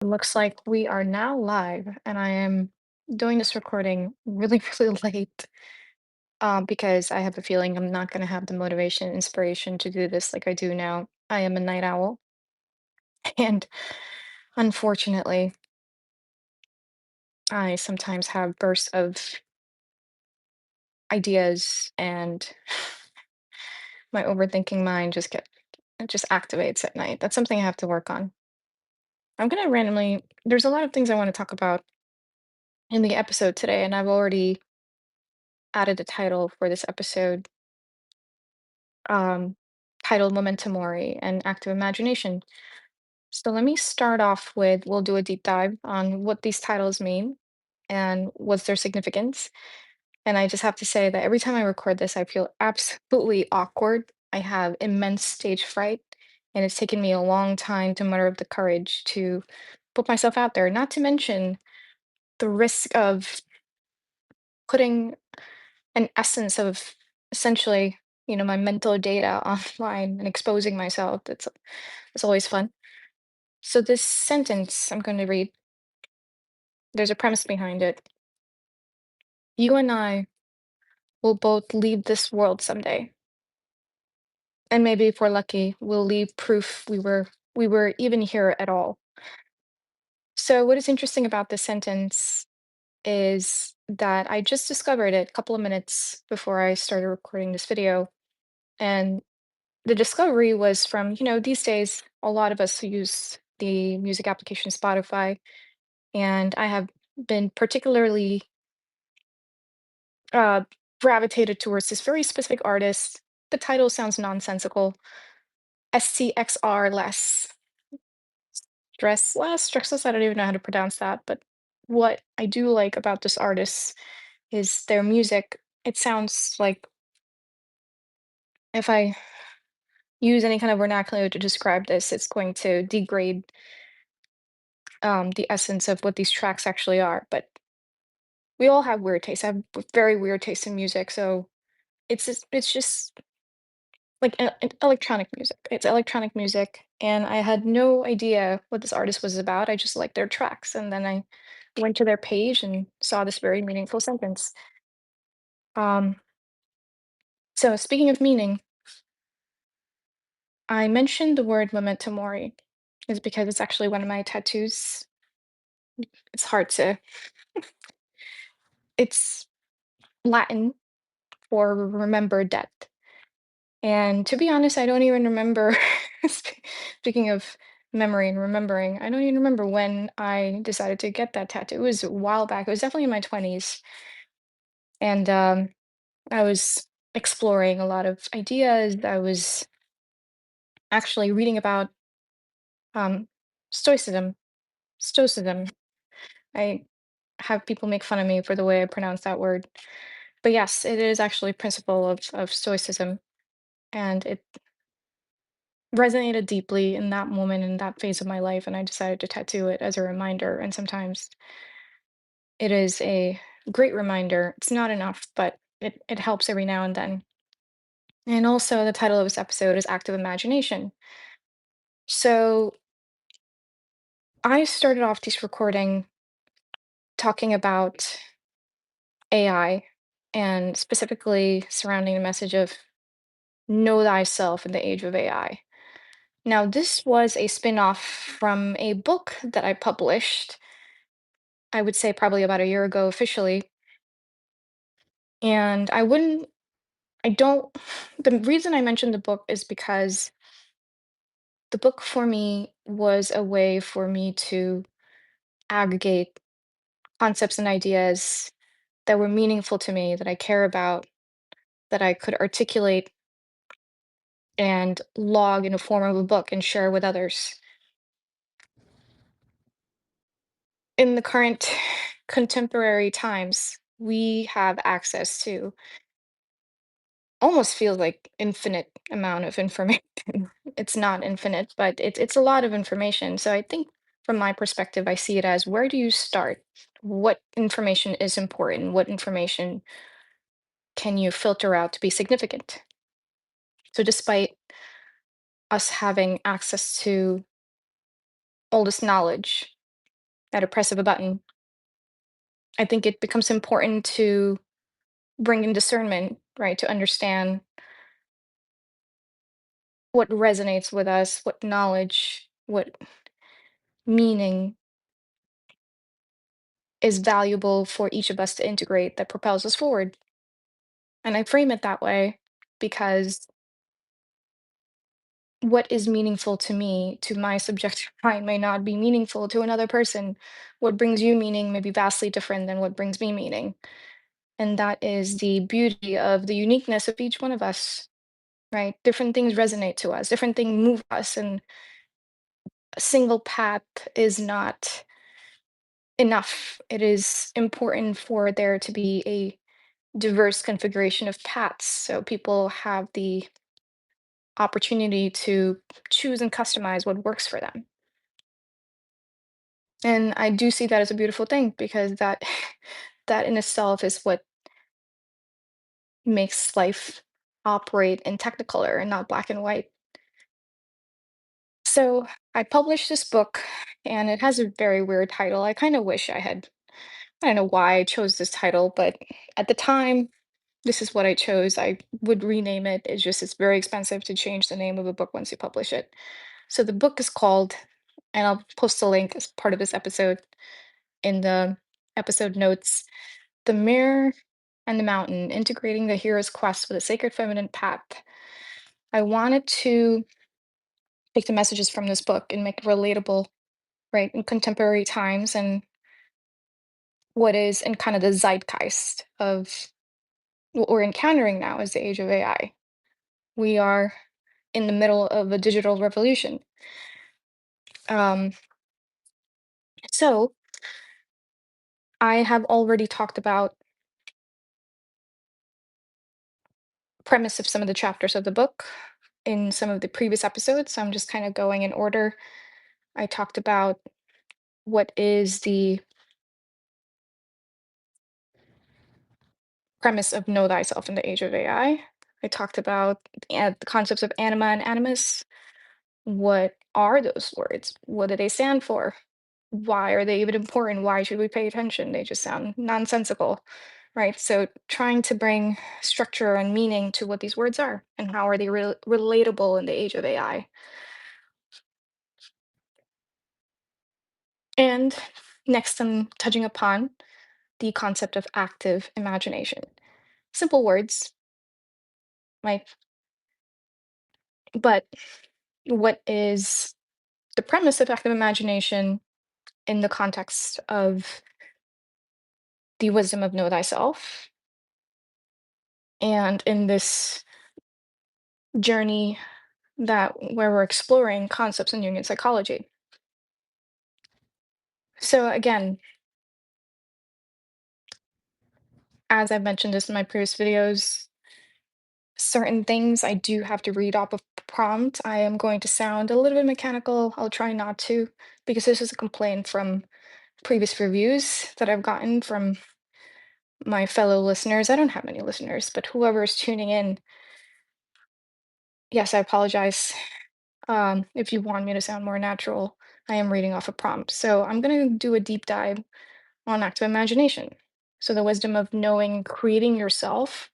It looks like we are now live, and I am doing this recording really, really late because I have a feeling I'm not going to have the motivation and inspiration to do this like I do now. I am a night owl, and unfortunately, I sometimes have bursts of ideas, and my overthinking mind it just activates at night. That's something I have to work on. I'm going to randomly, there's a lot of things I want to talk about in the episode today, and I've already added a title for this episode um, titled Memento Mori and Active Imagination. So let me start off with we'll do a deep dive on what these titles mean and what's their significance. And I just have to say that every time I record this, I feel absolutely awkward. I have immense stage fright, and it's taken me a long time to muster up the courage to put myself out there, not to mention the risk of putting an essence of essentially, my mental data online and exposing myself. It's always fun. So this sentence I'm going to read, there's a premise behind it. You and I will both leave this world someday. And maybe if we're lucky, we'll leave proof we were even here at all. So what is interesting about this sentence is that I just discovered it a couple of minutes before I started recording this video. And the discovery was from, these days, a lot of us use the music application Spotify, and I have been particularly uh, gravitated towards this very specific artist. The title sounds nonsensical. SCXR less. Stressless. I don't even know how to pronounce that. But what I do like about this artist is their music. It sounds like if I use any kind of vernacular to describe this, it's going to degrade the essence of what these tracks actually are. But we all have weird tastes. I have very weird taste in music, so it's just like electronic music. It's electronic music, and I had no idea what this artist was about. I just liked their tracks, and then I went to their page and saw this very meaningful sentence. Um, so speaking of meaning, I mentioned the word memento mori is because it's actually one of my tattoos. It's hard to. It's Latin for remember death. And to be honest, I don't even remember. Speaking of memory and remembering, I don't even remember when I decided to get that tattoo. It was a while back. It was definitely in my 20s. And I was exploring a lot of ideas. I was actually reading about um, stoicism. Stoicism. I have people make fun of me for the way I pronounce that word. But yes, it is actually a principle of stoicism. And it resonated deeply in that moment, in that phase of my life, and I decided to tattoo it as a reminder. And sometimes it is a great reminder. It's not enough, but it helps every now and then. And also, the title of this episode is Active Imagination. So I started off this recording talking about AI and specifically surrounding the message of know thyself in the age of AI. Now, this was a spin off from a book that I published, I would say probably about a year ago officially. And I don't, the reason I mentioned the book is because the book for me was a way for me to aggregate concepts and ideas that were meaningful to me, that I care about, that I could articulate and log in a form of a book and share with others. In the current contemporary times, we have access to almost feels like infinite amount of information. It's not infinite, but it's a lot of information. So I think from my perspective, I see it as where do you start? What information is important? What information can you filter out to be significant? So despite us having access to all this knowledge, at a press of a button. I think it becomes important to bring in discernment, right? To understand what resonates with us, what knowledge, what meaning is valuable for each of us to integrate that propels us forward. And I frame it that way because what is meaningful to me, to my subjective mind, may not be meaningful to another person. What brings you meaning may be vastly different than what brings me meaning. And that is the beauty of the uniqueness of each one of us, right? Different things resonate to us, different things move us, and a single path is not enough. It is important for there to be a diverse configuration of paths so people have the opportunity to choose and customize what works for them. And I do see that as a beautiful thing because that that in itself is what makes life operate in technicolor and not black and white. So I published this book and it has a very weird title. I kind of wish I don't know why I chose this title, but at the time, this is what I chose. I would rename it. It's very expensive to change the name of a book once you publish it. So the book is called, and I'll post a link as part of this episode in the episode notes, The Mirror and the Mountain, Integrating the Hero's Quest with a Sacred Feminine Path. I wanted to take the messages from this book and make it relatable, right, in contemporary times and what is in kind of the zeitgeist of what we're encountering now as the age of AI. We are in the middle of a digital revolution. Um, so I have already talked about premise of some of the chapters of the book in some of the previous episodes. So I'm just kind of going in order. I talked about what is the premise of know thyself in the age of AI. I talked about the concepts of anima and animus. What are those words? What do they stand for? Why are they even important? Why should we pay attention? They just sound nonsensical, right? So trying to bring structure and meaning to what these words are and how are they relatable in the age of AI. And next, I'm touching upon the concept of active imagination. Simple words, right? But what is the premise of active imagination in the context of the wisdom of know thyself and in this journey that where we're exploring concepts in Jungian psychology. So again, as I've mentioned this in my previous videos, certain things I do have to read off of prompt. I am going to sound a little bit mechanical. I'll try not to, because this is a complaint from previous reviews that I've gotten from my fellow listeners. I don't have many listeners, but whoever is tuning in, yes, I apologize. If you want me to sound more natural, I am reading off a prompt. So I'm going to do a deep dive on active imagination. So the wisdom of knowing and creating yourself,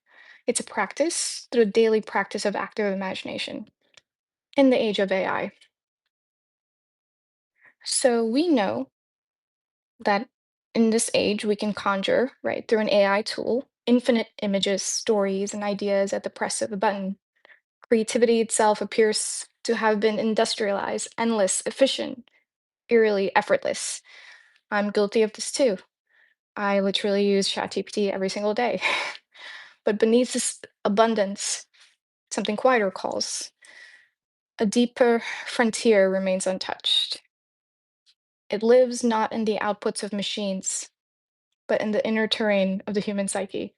it's a practice through a daily practice of active imagination in the age of AI. So we know that in this age we can conjure, right, through an AI tool, infinite images, stories, and ideas at the press of a button. Creativity itself appears to have been industrialized, endless, efficient, eerily effortless. I'm guilty of this too. I literally use ChatGPT every single day. But beneath this abundance, something quieter calls. A deeper frontier remains untouched. It lives not in the outputs of machines, but in the inner terrain of the human psyche.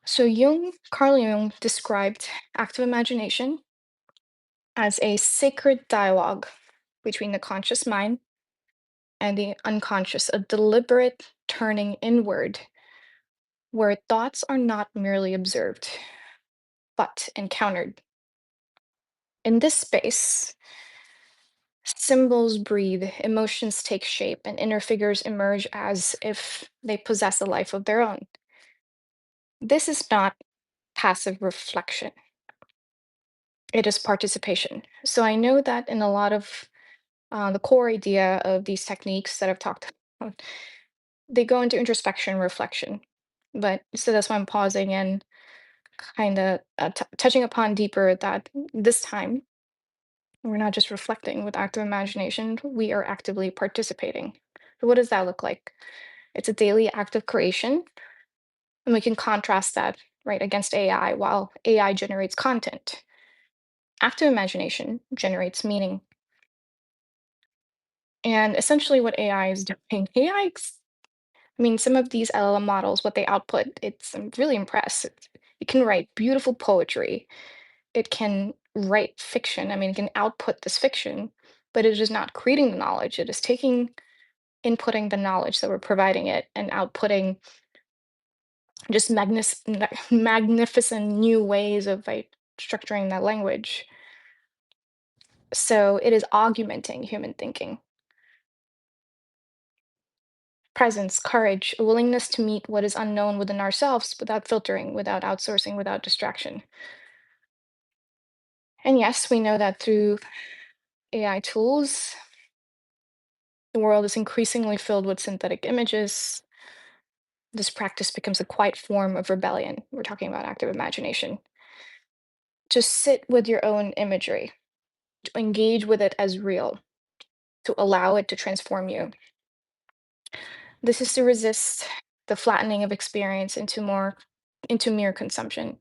So Carl Jung described active imagination as a sacred dialogue between the conscious mind and the unconscious, a deliberate turning inward where thoughts are not merely observed, but encountered. In this space, Symbols breathe, emotions take shape, and inner figures emerge as if they possess a life of their own. This is not passive reflection, it is participation. So I know that in a lot of the core idea of these techniques that I've talked about, they go into introspection, reflection. But so that's why I'm pausing and kind of touching upon deeper that this time we're not just reflecting with active imagination, we are actively participating. So what does that look like? It's a daily act of creation, and we can contrast that right against AI. While AI generates content, active imagination generates meaning. And essentially, what AI is doing, I mean, some of these LLM models, what they output, I'm really impressed. It can write beautiful poetry. It can write fiction. I mean, it can output this fiction, but it is not creating the knowledge. It is inputting the knowledge that we're providing it and outputting just magnificent new ways of like structuring that language. So it is augmenting human thinking, presence, courage, a willingness to meet what is unknown within ourselves without filtering, without outsourcing, without distraction. And yes, we know that through AI tools, the world is increasingly filled with synthetic images. This practice becomes a quiet form of rebellion. We're talking about active imagination. Just sit with your own imagery, to engage with it as real, to allow it to transform you. This is to resist the flattening of experience into mere consumption.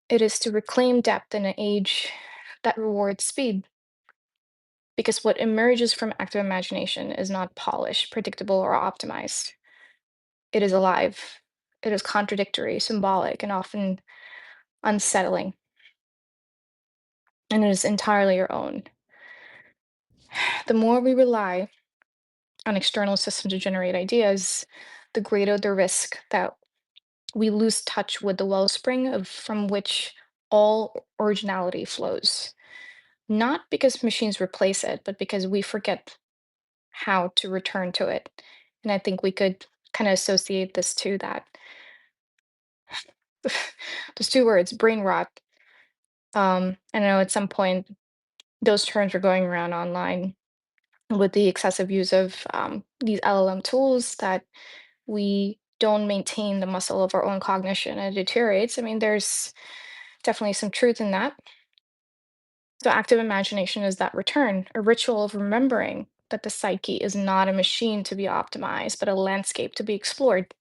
It is to reclaim depth in an age that rewards speed. Because what emerges from active imagination is not polished, predictable, or optimized. It is alive. It is contradictory, symbolic, and often unsettling. And it is entirely your own. The more we rely on external systems to generate ideas, the greater the risk that we lose touch with the wellspring of from which all originality flows. Not because machines replace it, but because we forget how to return to it. And I think we could kind of associate this to that. Those two words, brain rot. I know at some point those terms were going around online with the excessive use of these LLM tools that we don't maintain the muscle of our own cognition and it deteriorates. I mean, there's definitely some truth in that. So, active imagination is that return, a ritual of remembering that the psyche is not a machine to be optimized, but a landscape to be explored.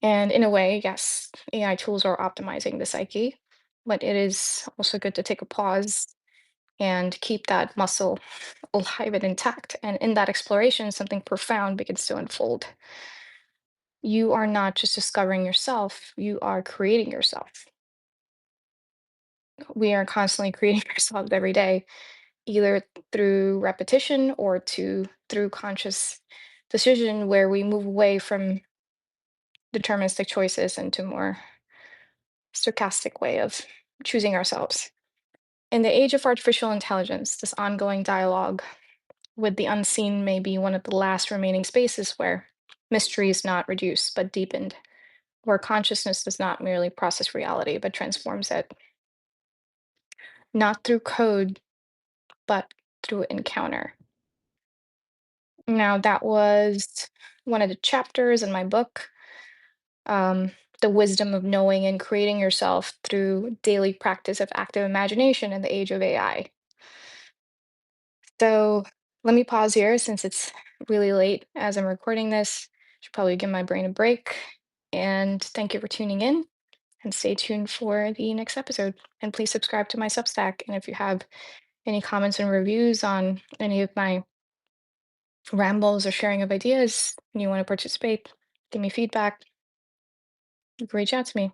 And in a way, yes, AI tools are optimizing the psyche, but it is also good to take a pause and keep that muscle alive and intact. And in that exploration, something profound begins to unfold. You are not just discovering yourself, you are creating yourself. We are constantly creating ourselves every day, either through repetition or through conscious decision where we move away from deterministic choices into more stochastic way of choosing ourselves. In the age of artificial intelligence, this ongoing dialogue with the unseen may be one of the last remaining spaces where mystery is not reduced but deepened, where consciousness does not merely process reality but transforms it, not through code but through encounter. Now, that was one of the chapters in my book, um, The Wisdom of Knowing and Creating Yourself Through Daily Practice of Active Imagination in the Age of AI. So let me pause here since it's really late as I'm recording this. Should probably give my brain a break. And thank you for tuning in and stay tuned for the next episode. And please subscribe to my Substack. And if you have any comments and reviews on any of my rambles or sharing of ideas and you want to participate, give me feedback, you can reach out to me.